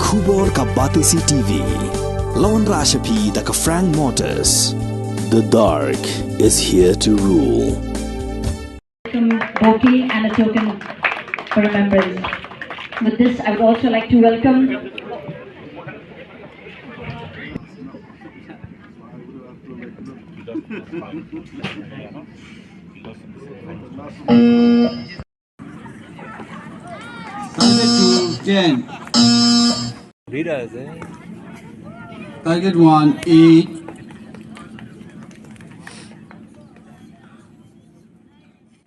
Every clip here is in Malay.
Khubor ka Batisi TV. Lawan Rashapi da ka Frank Motors. The dark is here to rule. Bouquet and a token for remembrance. With this, I would also like to welcome Target 10. Target 1, 8.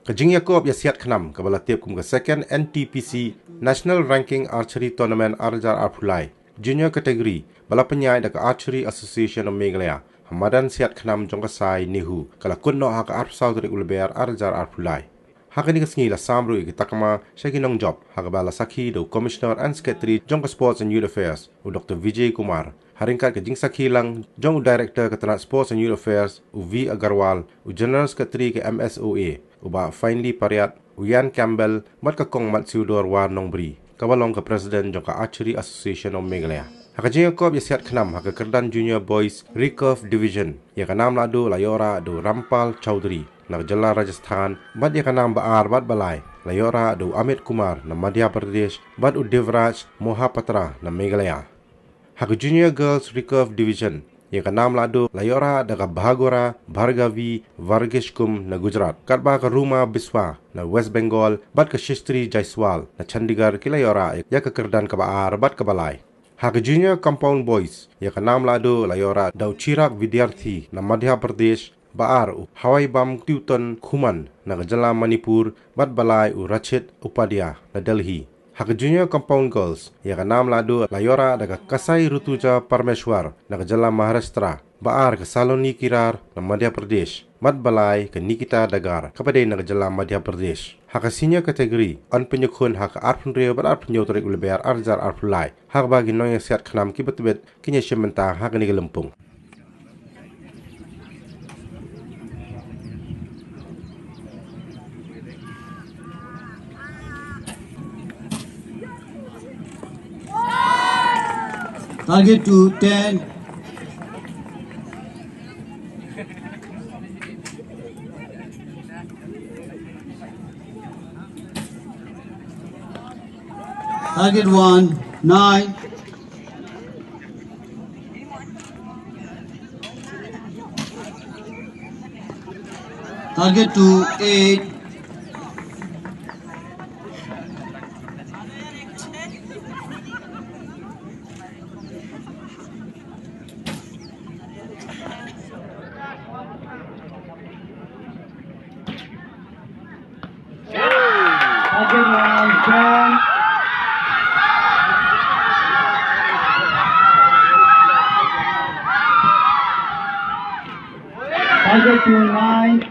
Ïakop ya Siat Khnam kabala tiap kum ka second Ntpc National Ranking Archery Tournament Arjar Arpulai Junior Category bala penyai da ka Archery Association of Meghalaya Hamadan Siat Khnam jong ka sai nihu kala kunno ha ka Arpsau dari ulber Arjar Arpulai Hakani ka sngi la samru ki takama shaki Namjop ha ka bala sakhi do Commissioner and Secretary jong ka Sports and Youth Affairs u Dr. Vijay Kumar Haringkat ke jing sakhi lang jong Director ke Tanat Sports and Youth Affairs u V Agarwal u General Secretary ke MSOA uba finally pariat Uyan Campbell mat ka kong mat siudor war nongbri kabalong ka President jong ka Archery Association of Meghalaya haka Ïakop ya Siat Khnam haka Kerdan Junior Boys Recurve Division ya ka nam ladu layora do Rampal Chowdhury na Jala Rajasthan bad ya ka nam baar bad balai layora do Amit Kumar na Madhya Pradesh bad u Devraj Mohapatra na Meghalaya haka Junior Girls Recurve Division ya ka nam ladu layora daga Bhagora Bhargavi Vargeshkum na Gujarat katba ka Ruma Biswa na West Bengal bad ka Shistri Jaiswal na Chandigarh ki layora ya ka Kerdan ka baar bad ka balai haka Junior Compound Boys ya ka nam ladu layora daw Chirak Vidyarthi na Madhya Pradesh baar u Hawai Bam Tuton Khuman na Jala Manipur bad balai u Rachit Upadhyaya na Delhi haka Junior Compound Girls ya ka nam ladu layora daga Kasai Rutuja Parmeshwar na Jala Maharashtra baar ke Saloni Kirar na Madhya Pradesh mat balai ke Nikita Dagar kepada na Jala Madhya Pradesh haka senior kategori an penyukhun haka arpun rio bar arpun yotorik ulbear arjar arpulai haka bagi noya Siat Khnam ki betbet kinya shementa haka ni gelempung Target 2, 10. Target 1, 9. Target 2, 8. Target 1, 10. Target 2, 9.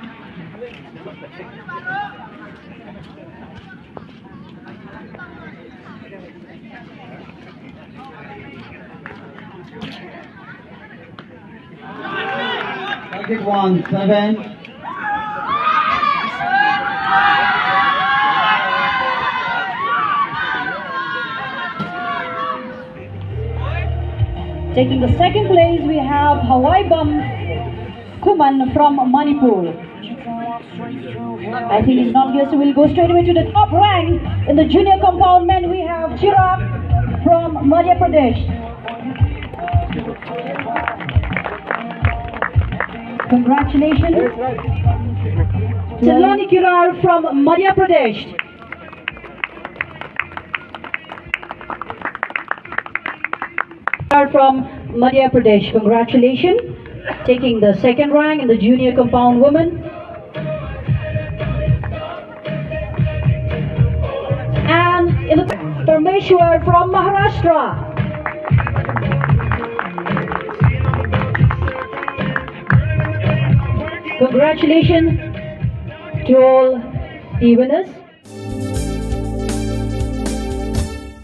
Target 1, 7. taking the second place. We have Hawai Bam Kuman from Manipur. I think he's not here, so we'll go straight away to the top rank. In the junior compound men, we have Chirak from Madhya Pradesh. Congratulations. Saloni Kirar from Madhya Pradesh. From Madhya Pradesh. Congratulations. Taking the second rank in the junior compound women. And in the Parmeshwar from Maharashtra. Congratulations to all the winners.